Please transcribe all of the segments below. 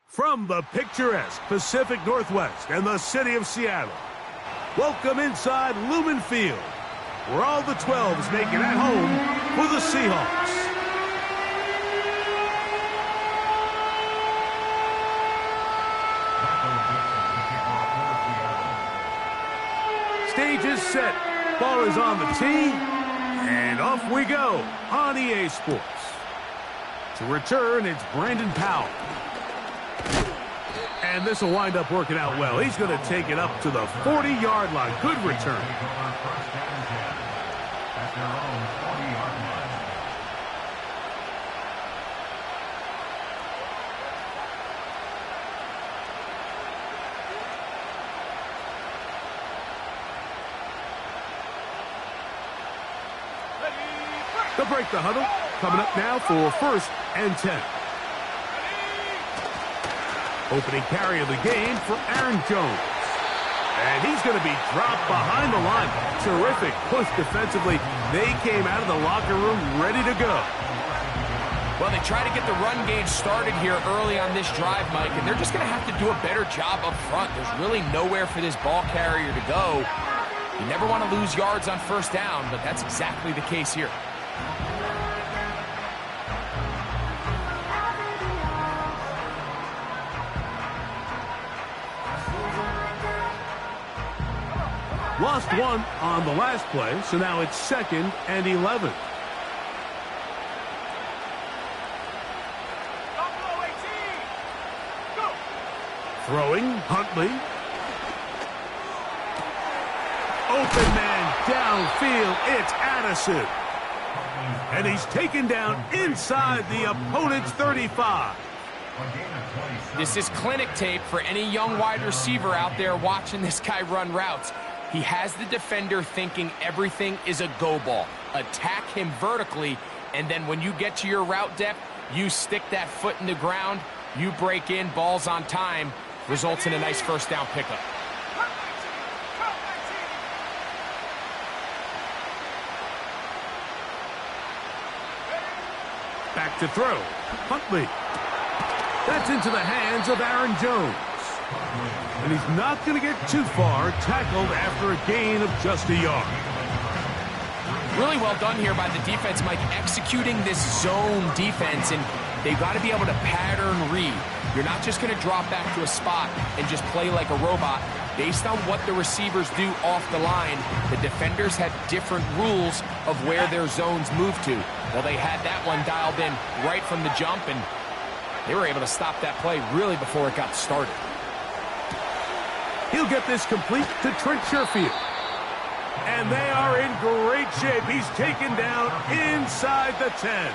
From the picturesque Pacific Northwest and the city of Seattle, welcome inside Lumen Field, where all the 12s make it at home for the Seahawks. Stage is set, ball is on the tee, and off we go on EA Sports. To return, it's Brandon Powell. And this will wind up working out well. He's going to take it up to the 40-yard line. Good return. They'll break the huddle. Coming up now for 1st and 10. Opening carry of the game for Aaron Jones. And he's going to be dropped behind the line. Terrific push defensively. They came out of the locker room ready to go. Well, they try to get the run game started here early on this drive, Mike, and they're just going to have to do a better job up front. There's really nowhere for this ball carrier to go. You never want to lose yards on 1st down, but that's exactly the case here. Lost one on the last play, so now it's 2nd and 11. Throwing, Huntley. Open man downfield, it's Addison. And he's taken down inside the opponent's 35. This is clinic tape for any young wide receiver out there watching this guy run routes. He has the defender thinking everything is a go ball. Attack him vertically, and then when you get to your route depth, you stick that foot in the ground, you break in, balls on time, results in a nice 1st down pickup. Back to throw. Huntley. That's into the hands of Aaron Jones. And he's not going to get too far, tackled after a gain of just a yard. Really well done here by the defense, Mike, executing this zone defense, and they've got to be able to pattern read. You're not just going to drop back to a spot and just play like a robot. Based on what the receivers do off the line, the defenders have different rules of where their zones move to. Well, they had that one dialed in right from the jump, and they were able to stop that play really before it got started. He'll get this complete to Trent Sherfield. And they are in great shape. He's taken down inside the 10.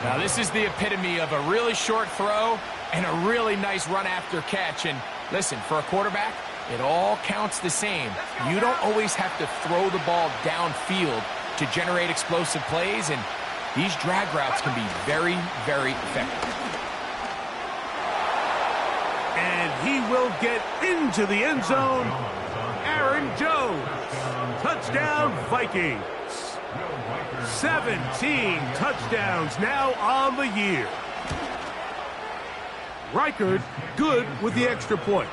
Now, this is the epitome of a really short throw and a really nice run after catch. And listen, for a quarterback, it all counts the same. You don't always have to throw the ball downfield to generate explosive plays, and these drag routes can be very, very effective. And he will get into the end zone. Aaron Jones. Touchdown, Vikings. 17 touchdowns now on the year. Reichard good with the extra point.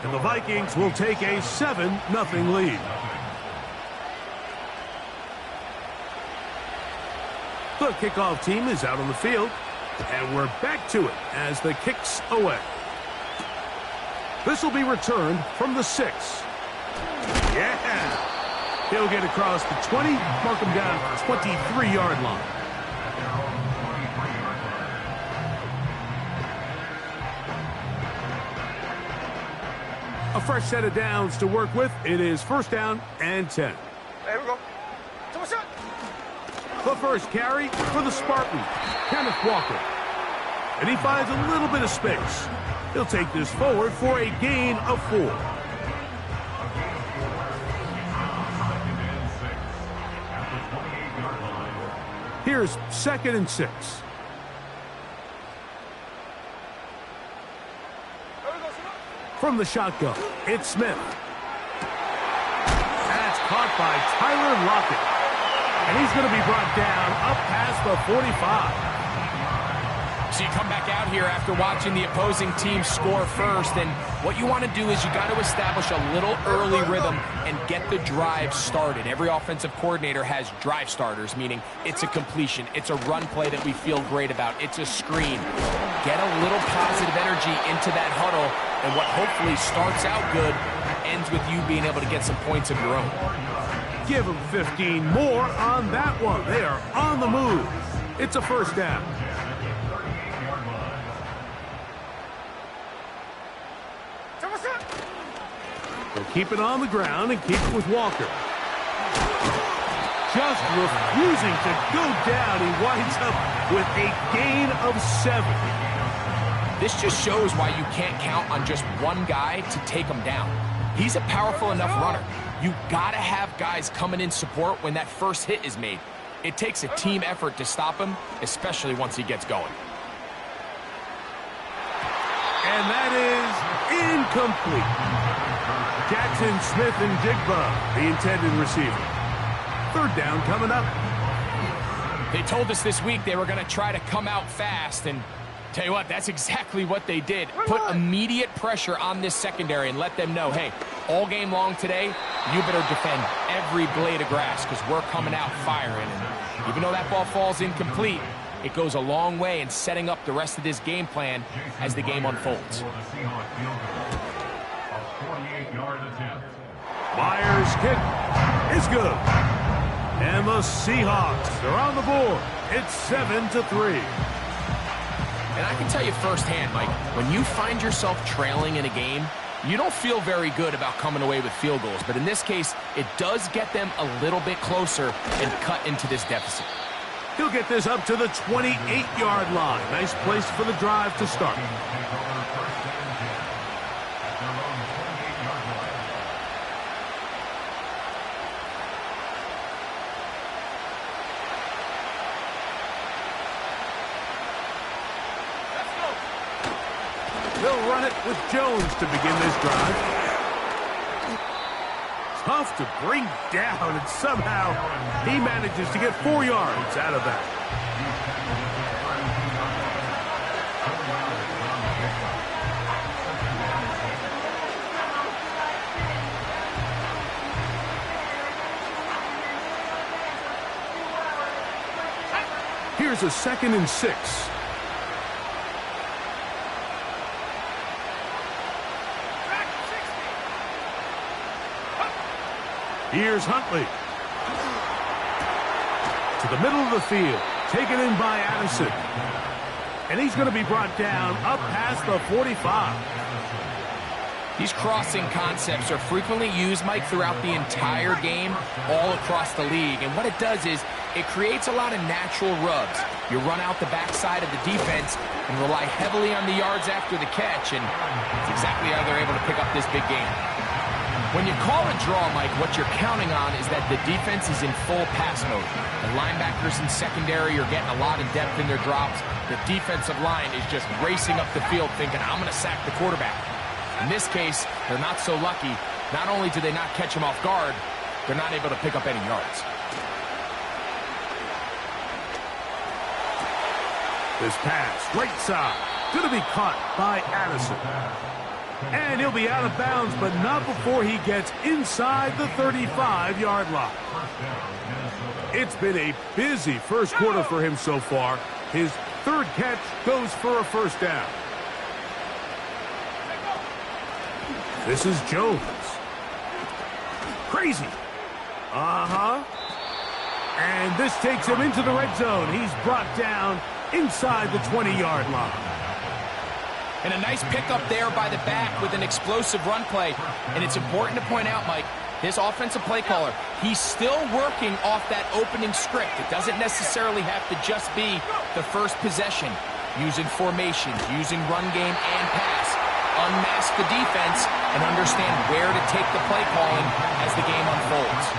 And the Vikings will take a 7-0 lead. The kickoff team is out on the field. And we're back to it as the kick's away. This will be returned from the 6. Yeah! He'll get across the 20, mark him down at the 23-yard line. A fresh set of downs to work with. It is 1st down and 10. There we go. The first carry for the Spartans, Kenneth Walker. And he finds a little bit of space. He'll take this forward for a gain of 4. Here's 2nd and 6. From the shotgun, it's Smith. That's caught by Tyler Lockett. And he's going to be brought down up past the 45. So So you come back out here after watching the opposing team score first, and what you want to do is you got to establish a little early rhythm and get the drive started. Every offensive coordinator has drive starters, meaning it's a completion, it's a run play that we feel great about, it's a screen. Get a little positive energy into that huddle, and what hopefully starts out good ends with you being able to get some points of your own. Give them 15 more on that one. They are on the move. It's a first down. They'll keep it on the ground and keep it with Walker. Just refusing to go down. He winds up with a gain of 7. This just shows why you can't count on just one guy to take him down. He's a powerful enough runner. You gotta have guys coming in support when that first hit is made. It takes a team effort to stop him, especially once he gets going. And that is incomplete. Jackson, Smith, and Jigba, the intended receiver. Third down coming up. They told us this week they were going to try to come out fast, and tell you what, that's exactly what they did. Put immediate pressure on this secondary and let them know, hey, all game long today, you better defend every blade of grass because we're coming out firing. And even though that ball falls incomplete, it goes a long way in setting up the rest of this game plan as the game unfolds. Myers' kick is good. And the Seahawks are on the board. It's 7-3. And I can tell you firsthand, Mike, when you find yourself trailing in a game, you don't feel very good about coming away with field goals. But in this case, it does get them a little bit closer and cut into this deficit. He'll get this up to the 28-yard line. Nice place for the drive to start. They'll run it with Jones to begin this drive. Tough to bring down, and somehow he manages to get 4 yards out of that. Here's a 2nd and 6. Here's Huntley. To the middle of the field. Taken in by Addison. And he's going to be brought down up past the 45. These crossing concepts are frequently used, Mike, throughout the entire game, all across the league. And what it does is it creates a lot of natural rubs. You run out the backside of the defense and rely heavily on the yards after the catch. And that's exactly how they're able to pick up this big game. When you call a draw, Mike, what you're counting on is that the defense is in full pass mode. The linebackers in secondary are getting a lot of depth in their drops. The defensive line is just racing up the field thinking, I'm going to sack the quarterback. In this case, they're not so lucky. Not only do they not catch him off guard, they're not able to pick up any yards. This pass, right side, going to be caught by Addison. And he'll be out of bounds, but not before he gets inside the 35-yard line. It's been a busy first quarter for him so far. His 3rd catch goes for a first down. This is Jones. Crazy. And this takes him into the red zone. He's brought down inside the 20-yard line. And a nice pickup there by the back with an explosive run play. And it's important to point out, Mike, this offensive play caller, he's still working off that opening script. It doesn't necessarily have to just be the first possession. Using formations, using run game and pass. Unmask the defense and understand where to take the play calling as the game unfolds.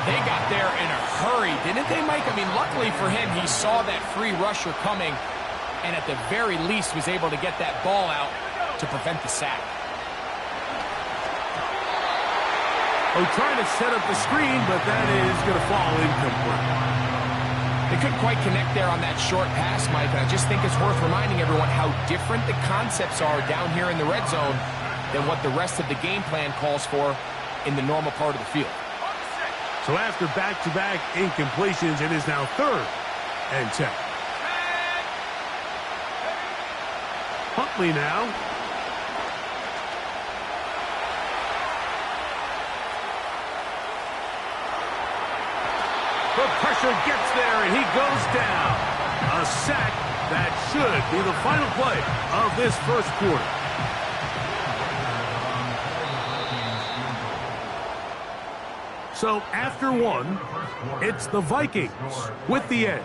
They got there in a hurry, didn't they, Mike? I mean, luckily for him, he saw that free rusher coming and at the very least was able to get that ball out to prevent the sack. Oh, trying to set up the screen, but that is going to fall incomplete. They couldn't quite connect there on that short pass, Mike, and I just think it's worth reminding everyone how different the concepts are down here in the red zone than what the rest of the game plan calls for in the normal part of the field. So after back-to-back incompletions, it is now 3rd and 10. Huntley now. The pressure gets there, and he goes down. A sack that should be the final play of this first quarter. So after one, it's the Vikings with the edge.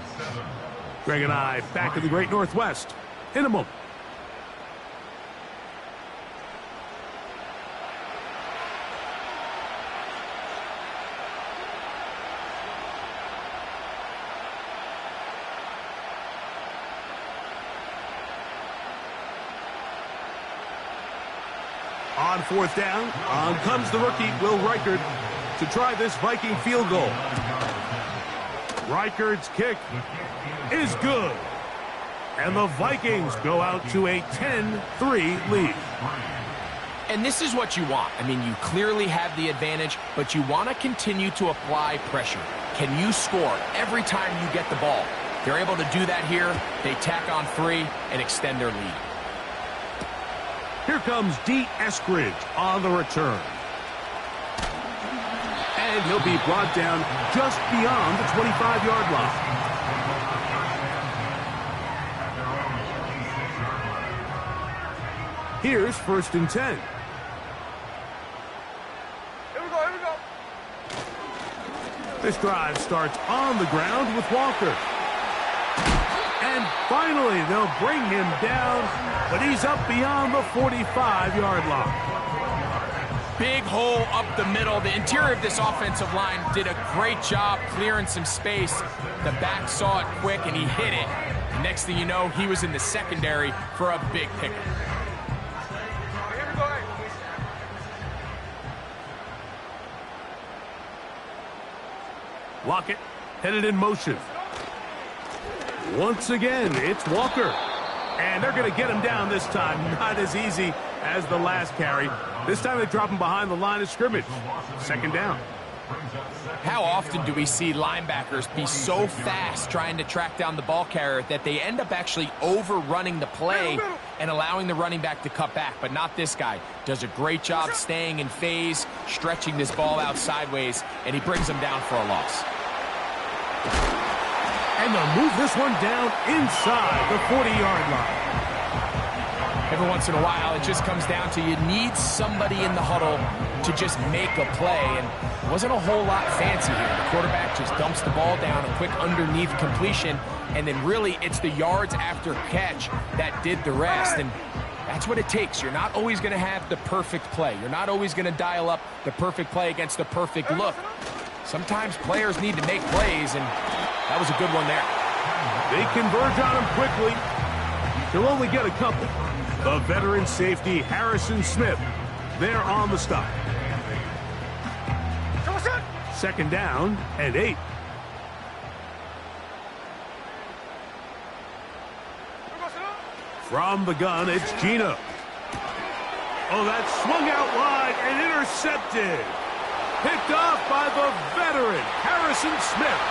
Greg and I back in the Great Northwest in a moment. On 4th down, on comes the rookie, Will Reichard, to try this Viking field goal. Reichard's kick is good. And the Vikings go out to a 10-3 lead. And this is what you want. I mean, you clearly have the advantage, but you want to continue to apply pressure. Can you score every time you get the ball? They're able to do that here. They tack on 3 and extend their lead. Here comes D. Eskridge on the return. And he'll be brought down just beyond the 25-yard line. Here's 1st and 10. Here we go. This drive starts on the ground with Walker. And finally, they'll bring him down, but he's up beyond the 45-yard line. Big hole up the middle. The interior of this offensive line did a great job clearing some space. The back saw it quick, and he hit it. The next thing you know, he was in the secondary for a big pickup. Here we go. Lockett headed in motion. Once again, it's Walker. And they're going to get him down this time. Not as easy as the last carry. This time they drop him behind the line of scrimmage. 2nd down. How often do we see linebackers be so fast trying to track down the ball carrier that they end up actually overrunning the play and allowing the running back to cut back? But not this guy. Does a great job staying in phase, stretching this ball out sideways, and he brings him down for a loss. And they'll move this one down inside the 40-yard line. Every once in a while, it just comes down to you need somebody in the huddle to just make a play, and it wasn't a whole lot fancy here. The quarterback just dumps the ball down, a quick underneath completion, and then really it's the yards after catch that did the rest, and that's what it takes. You're not always going to have the perfect play. You're not always going to dial up the perfect play against the perfect look. Sometimes players need to make plays, and that was a good one there. They converge on him quickly. He'll only get a couple. The veteran safety, Harrison Smith, there on the stop. 2nd down and 8. From the gun, it's Gino. Oh, that's swung out wide and intercepted. Picked off by the veteran, Harrison Smith.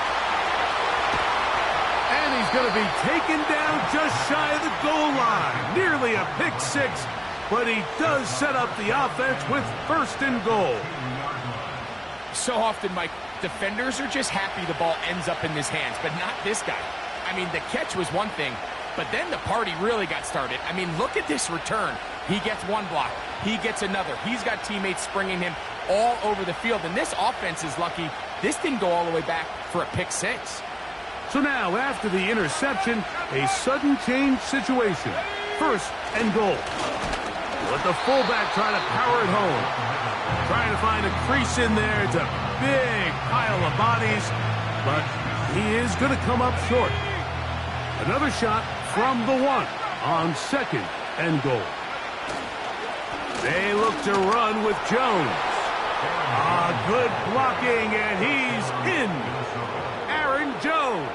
And he's going to be taken down just shy of the goal line. Nearly a pick 6, but he does set up the offense with 1st and goal. So often, Mike, defenders are just happy the ball ends up in his hands, but not this guy. I mean, the catch was one thing, but then the party really got started. I mean, look at this return. He gets one block. He gets another. He's got teammates springing him all over the field, and this offense is lucky this didn't go all the way back for a pick 6. So now, after the interception, a sudden change situation. 1st and goal. Let the fullback try to power it home. Trying to find a crease in there. It's a big pile of bodies, but he is going to come up short. Another shot from the 1 on 2nd and goal. They look to run with Jones. Good blocking, and he's in. Aaron Jones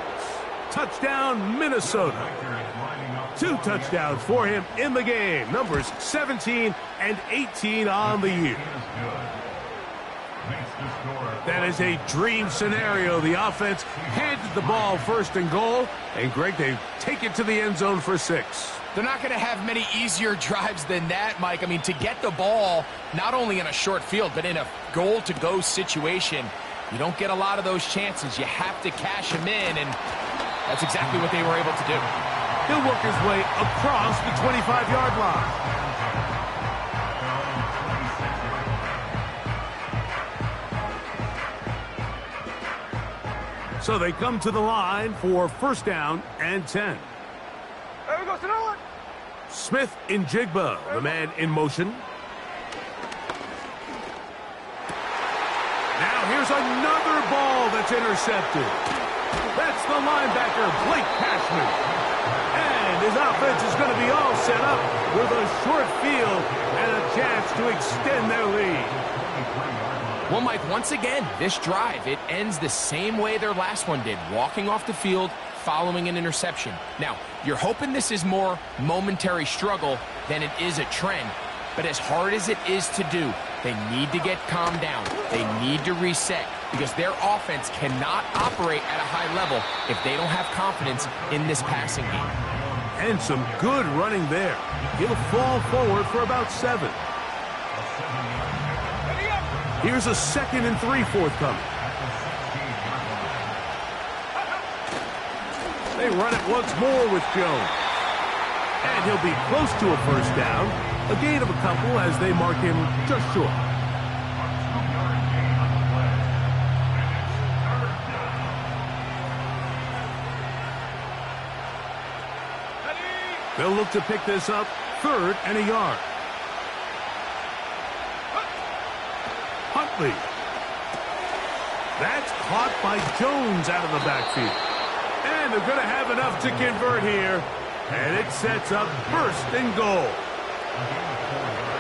Touchdown, Minnesota. 2 touchdowns for him in the game. Numbers 17 and 18 on the year. That is a dream scenario. The offense handed the ball first and goal. And, Greg, they take it to the end zone for 6. They're not going to have many easier drives than that, Mike. I mean, to get the ball, not only in a short field, but in a goal-to-go situation, you don't get a lot of those chances. You have to cash them in, and that's exactly what they were able to do. He'll work his way across the 25-yard line. So they come to the line for first down and 10. There we go, sit on. Smith in Jigba, the man in motion. Now here's another ball that's intercepted. That's the linebacker, Blake Cashman. And his offense is going to be all set up with a short field and a chance to extend their lead. Well, Mike, once again, this drive, it ends the same way their last one did, walking off the field, following an interception. Now, you're hoping this is more momentary struggle than it is a trend, but as hard as it is to do, they need to get calmed down. They need to reset because their offense cannot operate at a high level if they don't have confidence in this passing game. And some good running there. He'll fall forward for about 7. Here's a 2nd and 3 forthcoming. They run it once more with Jones. And he'll be close to a first down. A gain of a couple as they mark him just short. They'll look to pick this up 3rd and a yard. Huntley. That's caught by Jones out of the backfield. And they're going to have enough to convert here. And it sets up 1st and goal.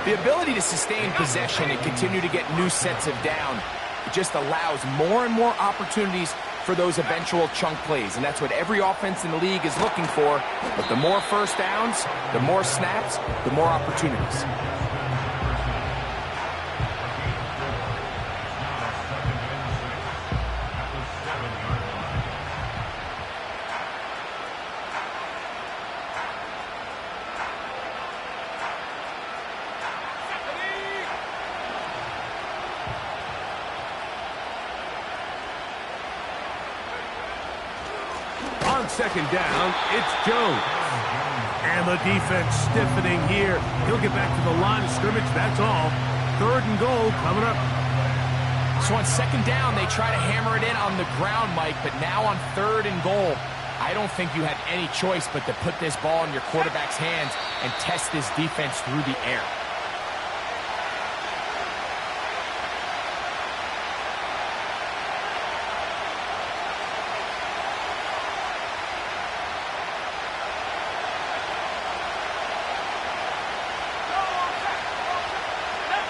The ability to sustain possession and continue to get new sets of down, it just allows more and more opportunities for those eventual chunk plays. And that's what every offense in the league is looking for. But the more first downs, the more snaps, the more opportunities. On 2nd down, it's Jones. And the defense stiffening here. He'll get back to the line of scrimmage, that's all. 3rd and goal coming up. So on 2nd down, they try to hammer it in on the ground, Mike, but now on 3rd and goal, I don't think you have any choice but to put this ball in your quarterback's hands and test this defense through the air.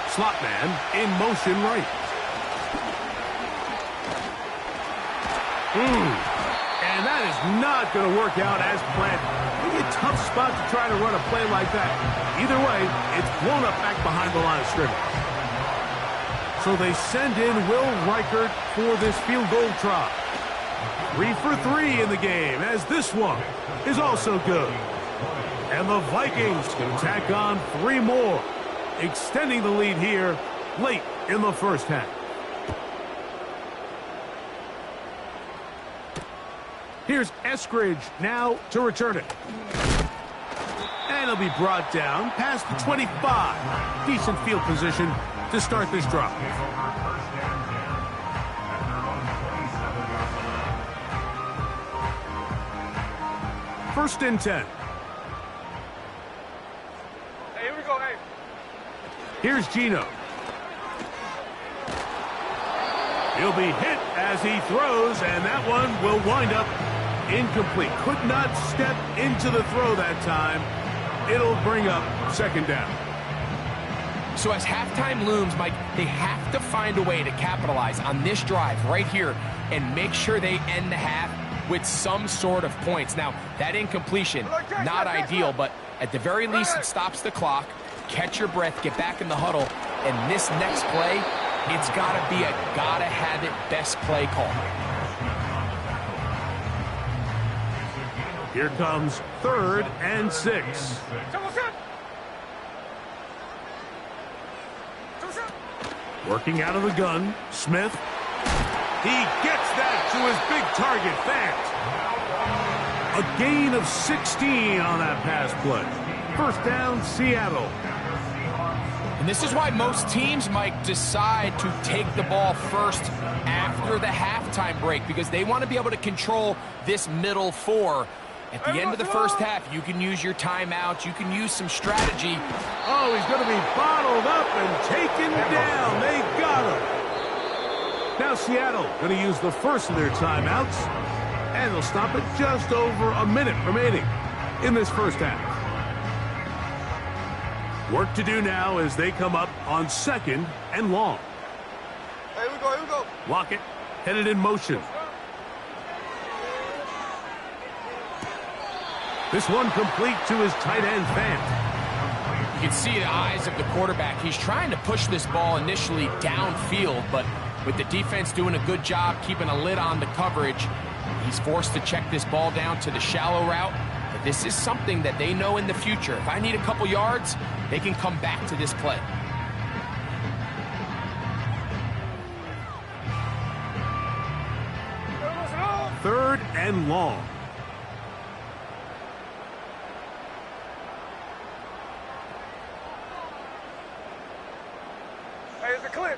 Slot man in motion right. And that is not going to work out as planned. Maybe a tough spot to try to run a play like that. Either way, it's blown up back behind the line of scrimmage. So they send in Will Reichert for this field goal try. 3 for 3 in the game, as this one is also good. And the Vikings can tack on 3 more, extending the lead here late in the first half. Here's Eskridge now to return it. And he'll be brought down past the 25. Decent field position to start this drive. First and 10. Hey, here we go, hey. Here's Gino. He'll be hit as he throws, and that one will wind up incomplete. Could not step into the throw that time. It'll bring up 2nd down. So as halftime looms, Mike, they have to find a way to capitalize on this drive right here and make sure they end the half with some sort of points. Now, that incompletion, not ideal, but at the very least, it stops the clock. Catch your breath, get back in the huddle, and this next play, it's got to be a gotta-have-it best play call. Here comes 3rd and 6. Working out of the gun, Smith. He gets that to his big target, Fant. A gain of 16 on that pass play. First down, Seattle. And this is why most teams might decide to take the ball first after the halftime break, because they want to be able to control this middle 4. At the end of the first half, you can use your timeouts, you can use some strategy. Oh, he's going to be bottled up and taken down. They got him. Now Seattle going to use the first of their timeouts, and they'll stop it just over a minute remaining in this first half. Work to do now as they come up on 2nd and long. Hey, here we go, here we go. Lockett headed in motion. This one complete to his tight end, Fant. You can see the eyes of the quarterback. He's trying to push this ball initially downfield, but with the defense doing a good job keeping a lid on the coverage, he's forced to check this ball down to the shallow route. But this is something that they know in the future. If I need a couple yards, they can come back to this play. Third and long. Hey, it's a clip.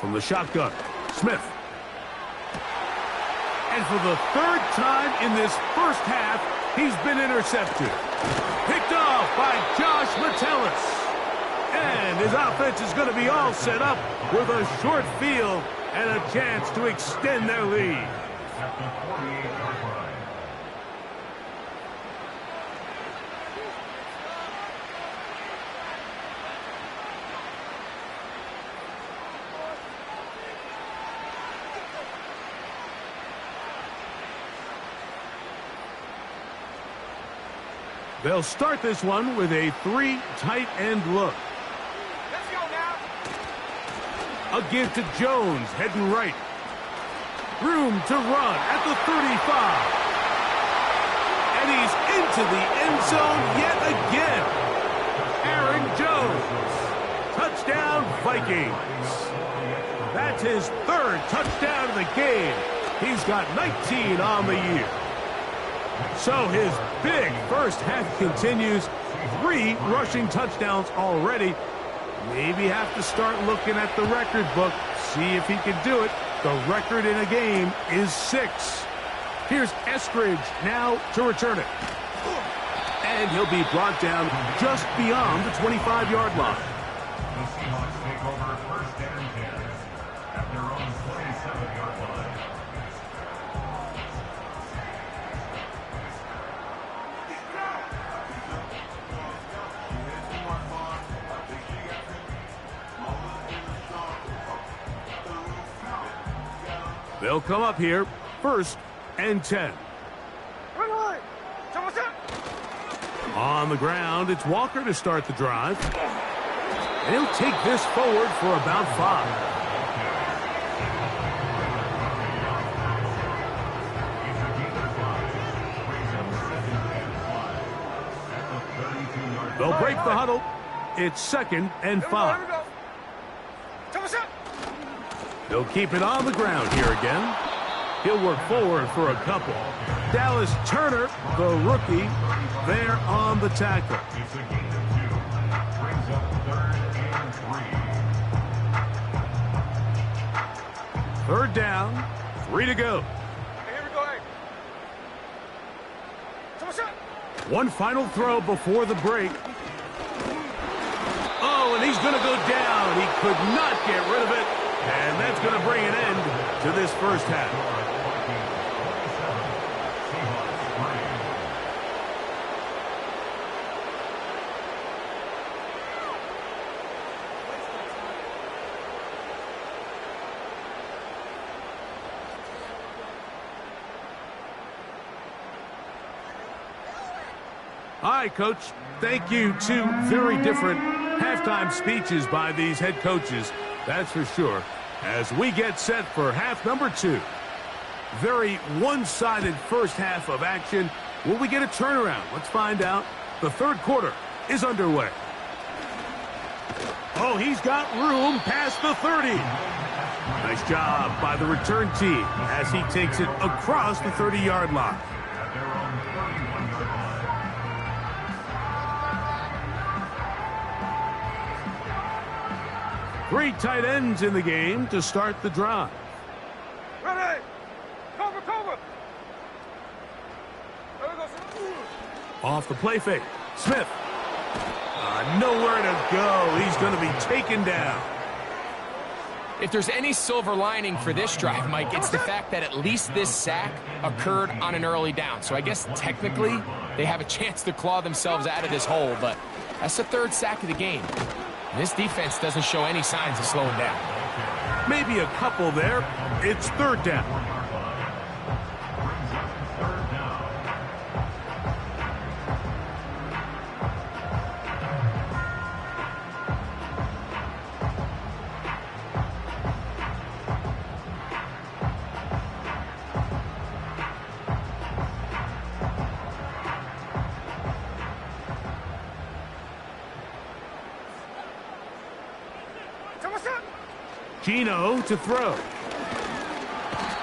From the shotgun, Smith. And for the 3rd time in this first half, he's been intercepted. Picked off by Josh Metellus. And his offense is going to be all set up with a short field and a chance to extend their lead. They'll start this one with a 3 tight end look. Let's go now. A give to Jones, heading right. Room to run at the 35. And he's into the end zone yet again. Aaron Jones. Touchdown, Vikings. That's his 3rd touchdown of the game. He's got 19 on the year. So his big first half continues. 3 rushing touchdowns already. Maybe have to start looking at the record book, see if he can do it. The record in a game is 6. Here's Eskridge now to return it. And he'll be brought down just beyond the 25-yard line. The Seahawks take over 1st and 10 at their own 27-yard line. They'll come up here, 1st and 10. On the ground, it's Walker to start the drive. And he'll take this forward for about 5. They'll break the huddle. It's 2nd and 5. He'll keep it on the ground here again. He'll work forward for a couple. Dallas Turner, the rookie, there on the tackle. It's a gain of 2. Brings up 3rd and 3. 3rd down, 3 to go. Hey, here we go, hey. One final throw before the break. Oh, and he's going to go down. He could not get rid of it. And that's going to bring an end to this first half. All right, Coach. Thank you. Two very different halftime speeches by these head coaches, that's for sure, as we get set for half number 2. Very one-sided first half of action. Will we get a turnaround? Let's find out. The third quarter is underway. Oh, he's got room past the 30. Nice job by the return team as he takes it across the 30-yard line. Three tight ends in the game to start the drive. Ready. Cover, cover. There we go. Off the play fake. Smith. Nowhere to go. He's going to be taken down. If there's any silver lining for this drive, Mike, it's the fact that at least this sack occurred on an early down. So I guess technically they have a chance to claw themselves out of this hole, but that's the third sack of the game. This defense doesn't show any signs of slowing down. Maybe a couple there. It's third down. Gino to throw.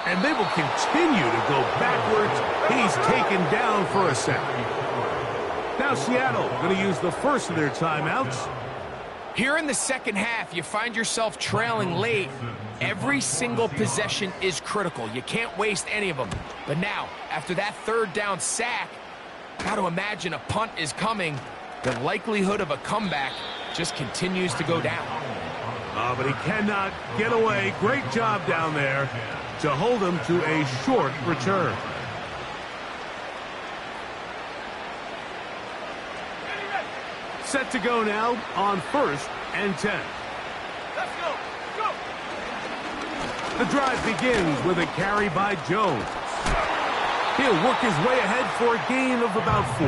And they will continue to go backwards. He's taken down for a sack. Now Seattle going to use the first of their timeouts. Here in the second half, you find yourself trailing late. Every single possession is critical. You can't waste any of them. But now, after that third down sack, got to imagine a punt is coming. The likelihood of a comeback just continues to go down. But he cannot get away. Great job down there to hold him to a short return. Set to go now on 1st and 10. Let's go. Go. The drive begins with a carry by Jones. He'll work his way ahead for a gain of about 4.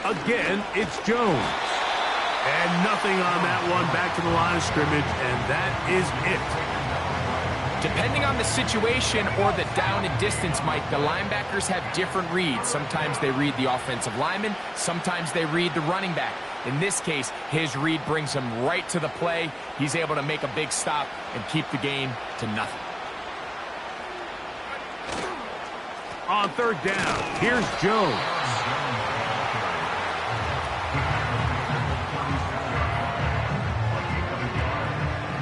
Again, it's Jones. And nothing on that one. Back to the line of scrimmage, and that is it. Depending on the situation or the down and distance, Mike, the linebackers have different reads. Sometimes they read the offensive lineman. Sometimes they read the running back. In this case, his read brings him right to the play. He's able to make a big stop and keep the game to nothing. On third down, here's Jones.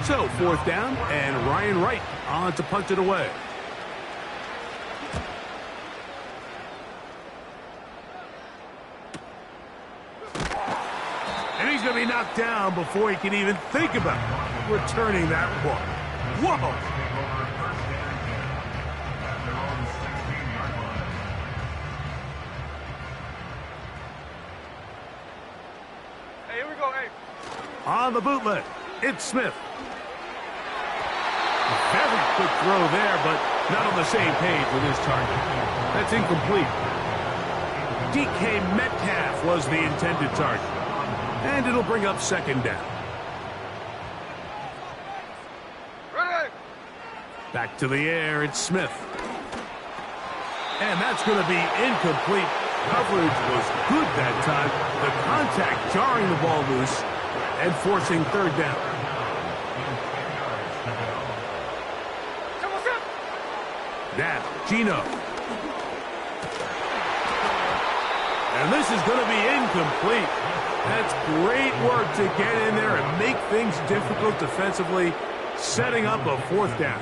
So, fourth down, and Ryan Wright on to punt it away. And he's going to be knocked down before he can even think about returning that one. Whoa! Hey, here we go, hey. On the bootleg, it's Smith. Very quick throw there, but not on the same page with his target. That's incomplete. DK Metcalf was the intended target. And it'll bring up second down. Ready. Back to the air, it's Smith. And that's going to be incomplete. Coverage was good that time. The contact jarring the ball loose and forcing third down. Now, Gino. And this is going to be incomplete. That's great work to get in there and make things difficult defensively, setting up a fourth down.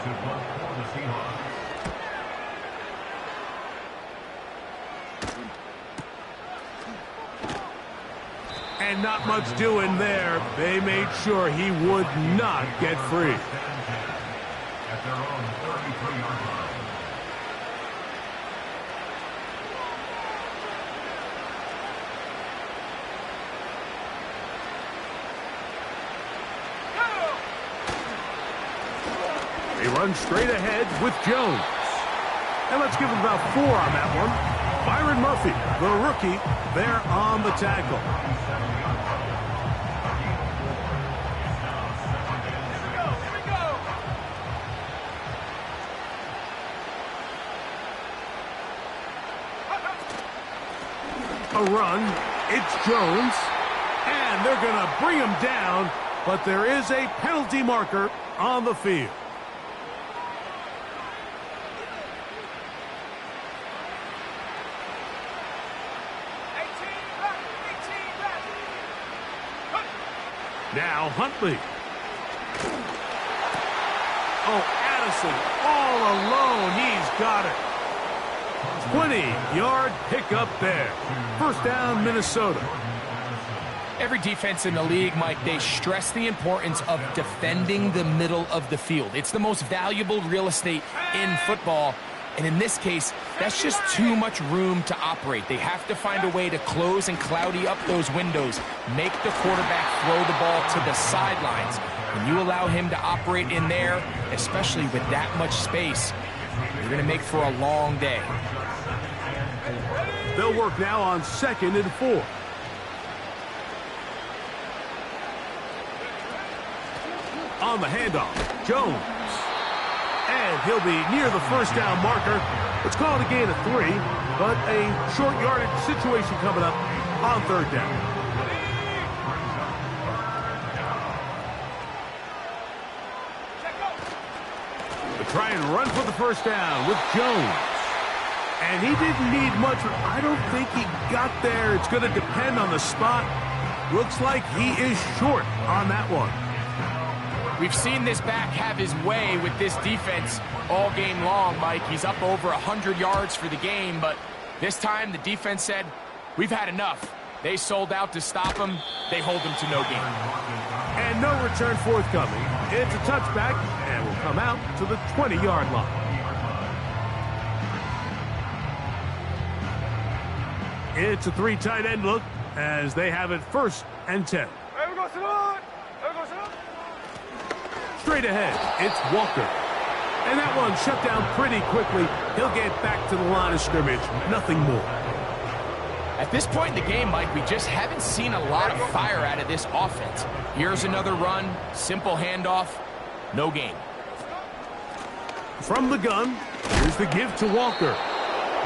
And not much doing there. They made sure he would not get free. At their own 33-yard line. Run straight ahead with Jones. And let's give him about 4 on that one. Byron Murphy, the rookie, there on the tackle. A run, it's Jones, and they're going to bring him down, but there is a penalty marker on the field. Now Huntley. Oh, Addison all alone. He's got it. 20-yard pickup there. First down, Minnesota. Every defense in the league, Mike, they stress the importance of defending the middle of the field. It's the most valuable real estate in football. And in this case, that's just too much room to operate. They have to find a way to close and cloudy up those windows, make the quarterback throw the ball to the sidelines. When you allow him to operate in there, especially with that much space, you're going to make for a long day. They'll work now on 2nd and 4. On the handoff, Jones. And he'll be near the first down marker. Let's call it a gain of 3, but a short yardage situation coming up on 3rd down. They try and run for the first down with Jones. And he didn't need much. I don't think he got there. It's going to depend on the spot. Looks like he is short on that one. We've seen this back have his way with this defense all game long, Mike. He's up over 100 yards for the game, but this time the defense said, we've had enough. They sold out to stop him. They hold him to no gain. And no return forthcoming. It's a touchback, and will come out to the 20-yard line. It's a 3 tight end look as they have it 1st and 10. Hey, we go, Simone! Hey, we go, Simone! Straight ahead, it's Walker. And that one shut down pretty quickly. He'll get back to the line of scrimmage. Nothing more. At this point in the game, Mike, we just haven't seen a lot of fire out of this offense. Here's another run, simple handoff, no gain. From the gun, here's the give to Walker.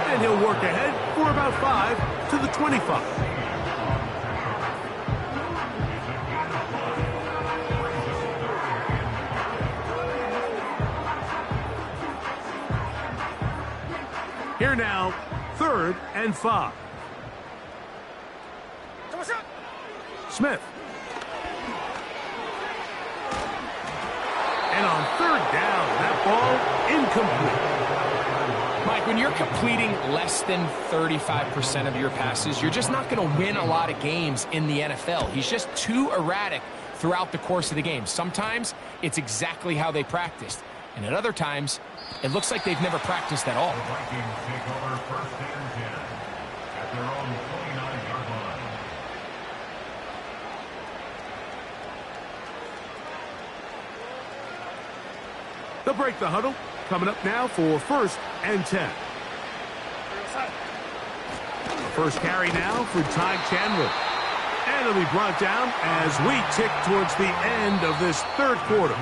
And he'll work ahead for about 5 to the 25. Here now, 3rd and 5. Smith. And on 3rd down, that ball incomplete. Mike, when you're completing less than 35% of your passes, you're just not going to win a lot of games in the NFL. He's just too erratic throughout the course of the game. Sometimes it's exactly how they practiced. And at other times, it looks like they've never practiced at all. The Vikings take over 1st and 10 at their own 29-yard line. They'll break the huddle. Coming up now for 1st and 10. First carry now for Ty Chandler. And it'll be brought down as we tick towards the end of this 3rd quarter.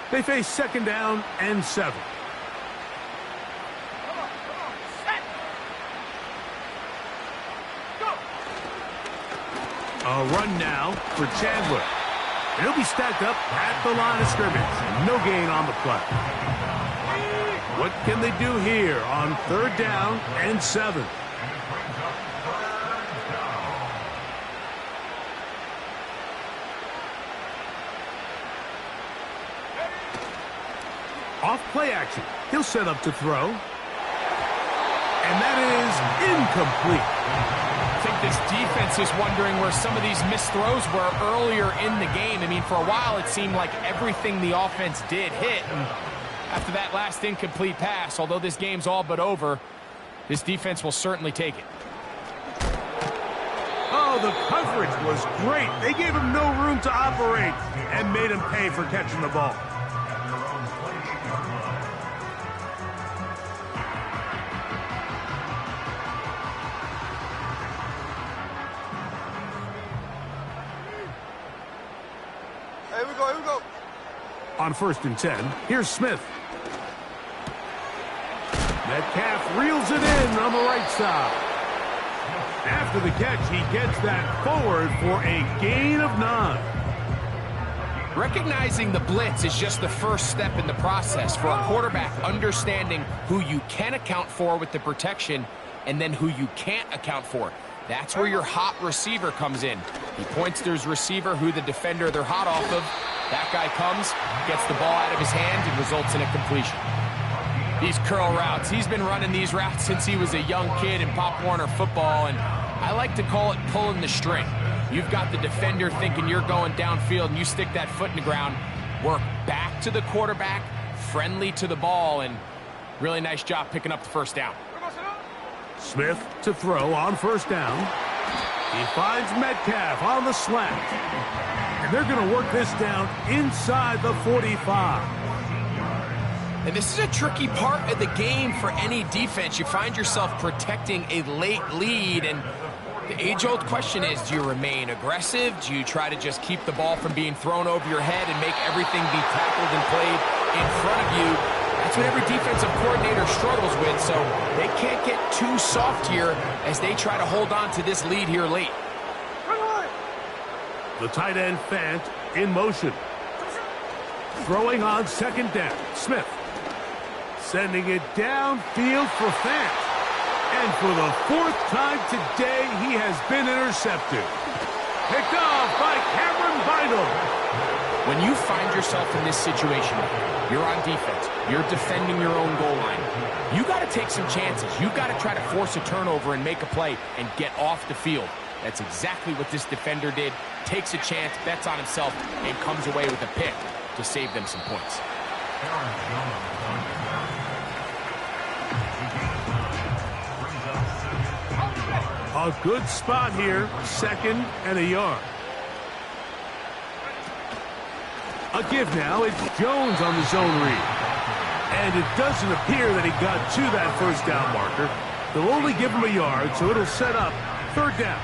They face 2nd down and 7. A run now for Chandler. And he'll be stacked up at the line of scrimmage. No gain on the play. What can they do here on 3rd down and 7? Off play action. He'll set up to throw. And that is incomplete. I think this defense is wondering where some of these missed throws were earlier in the game. I mean, for a while it seemed like everything the offense did hit. And After that last incomplete pass, although this game's all but over, this defense will certainly take it. Oh, the coverage was great. They gave him no room to operate and made him pay for catching the ball. Here we go, here we go. On 1st and 10, here's Smith. Metcalf reels it in on the right side. After the catch, he gets that forward for a gain of 9. Recognizing the blitz is just the first step in the process for a quarterback, understanding who you can account for with the protection and then who you can't account for. That's where your hot receiver comes in. He points to his receiver, who the defender they're hot off of. That guy comes, gets the ball out of his hand, and results in a completion. These curl routes, he's been running these routes since he was a young kid in Pop Warner football, and I like to call it pulling the string. You've got the defender thinking you're going downfield, and you stick that foot in the ground, work back to the quarterback, friendly to the ball, and really nice job picking up the first down. Smith to throw on 1st down. He finds Metcalf on the slant. And they're going to work this down inside the 45. And this is a tricky part of the game for any defense. You find yourself protecting a late lead, and the age-old question is, do you remain aggressive? Do you try to just keep the ball from being thrown over your head and make everything be tackled and played in front of you? That's what every defensive coordinator struggles with, so they can't get too soft here as they try to hold on to this lead here late. The tight end Fant in motion. Throwing on 2nd down. Smith sending it downfield for Fant. And for the 4th time today, he has been intercepted. Picked off by Cameron Bynum. When you find yourself in this situation, you're on defense, you're defending your own goal line, you got to take some chances. You got to try to force a turnover and make a play and get off the field. That's exactly what this defender did. Takes a chance, bets on himself, and comes away with a pick to save them some points. A good spot here, 2nd and a yard. A give now, it's Jones on the zone read. And it doesn't appear that he got to that 1st down marker. They'll only give him a yard, so it'll set up 3rd down.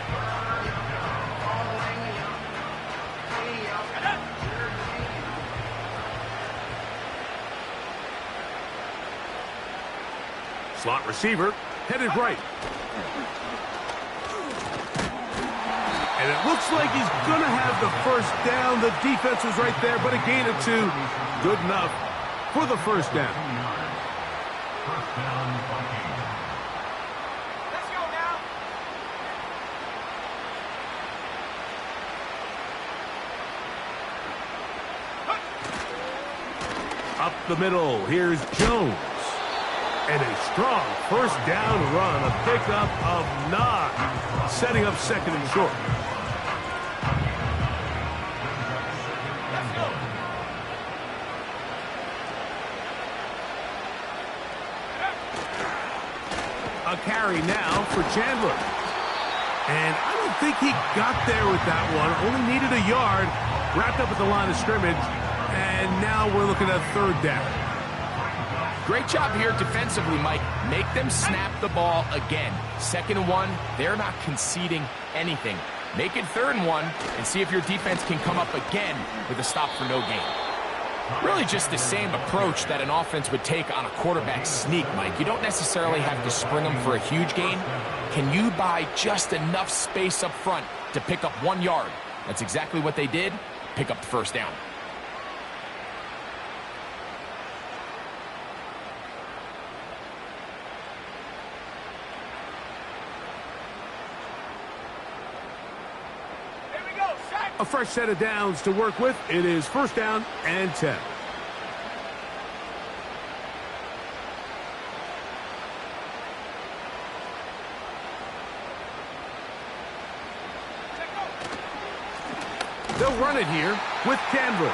Slot receiver, headed right. And it looks like he's going to have the 1st down. The defense was right there, but a gain of 2. Good enough for the 1st down. First down, Vikings. Let's go now. Up the middle, here's Jones. And a strong 1st down run, a pickup of 9, setting up 2nd and short. A carry now for Chandler. And I don't think he got there with that one. Only needed a yard. Wrapped up at the line of scrimmage. And now we're looking at 3rd down. Great job here defensively, Mike. Make them snap the ball again. 2nd and 1, they're not conceding anything. Make it 3rd and 1 and see if your defense can come up again with a stop for no gain. Really just the same approach that an offense would take on a quarterback sneak, Mike. You don't necessarily have to spring them for a huge gain. Can you buy just enough space up front to pick up 1 yard? That's exactly what they did. Pick up the 1st down. A fresh set of downs to work with. It is 1st down and 10. They'll run it here with Chandler.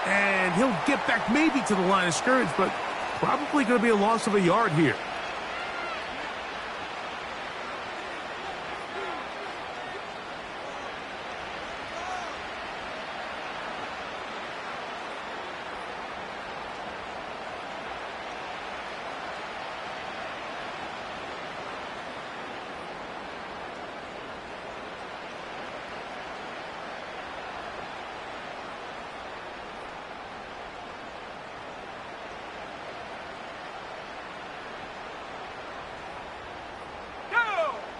And he'll get back maybe to the line of scrimmage, but probably going to be a loss of a yard here.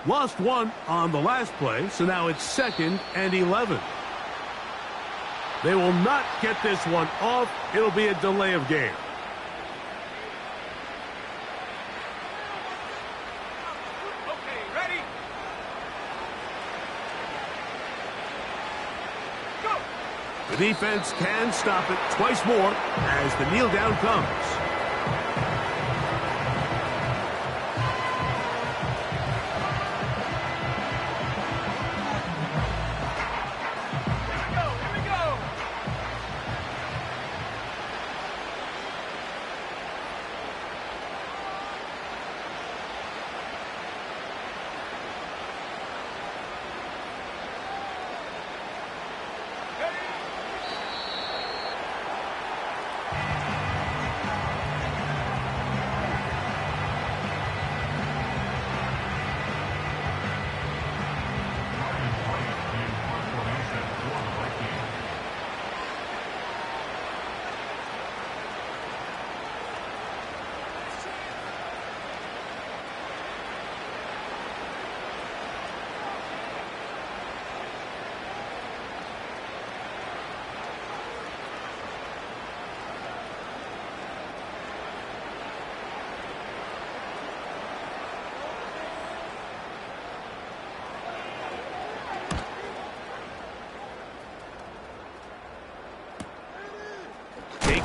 Lost one on the last play, so now it's 2nd and 11. They will not get this one off. It'll be a delay of game. Okay, ready? Go! The defense can stop it twice more as the kneel down comes.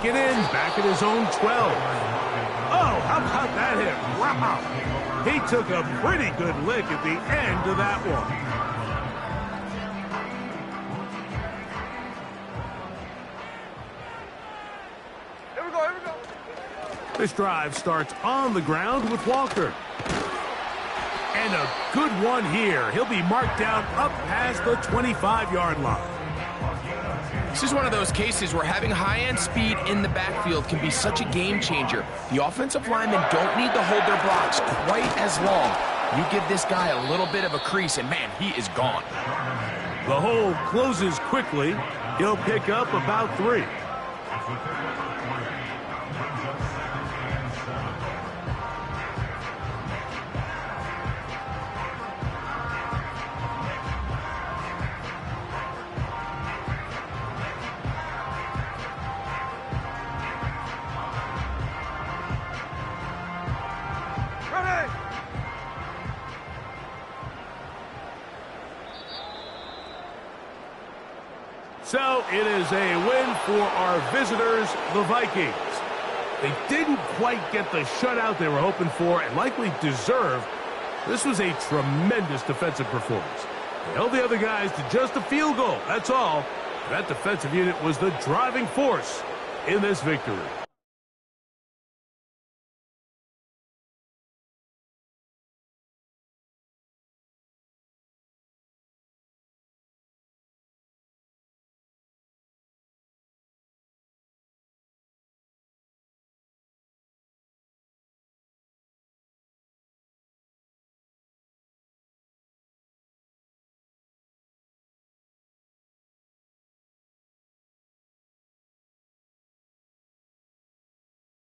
Take it in, back at his own 12. Oh, how about that hit? Wow. He took a pretty good lick at the end of that one. Here we go, here we go. This drive starts on the ground with Walker. And a good one here. He'll be marked down up past the 25-yard line. This is one of those cases where having high-end speed in the backfield can be such a game changer. The offensive linemen don't need to hold their blocks quite as long. You give this guy a little bit of a crease, and man, he is gone. The hole closes quickly. He'll pick up about 3. So it is a win for our visitors, the Vikings. They didn't quite get the shutout they were hoping for and likely deserved. This was a tremendous defensive performance. They held the other guys to just a field goal, that's all. That defensive unit was the driving force in this victory.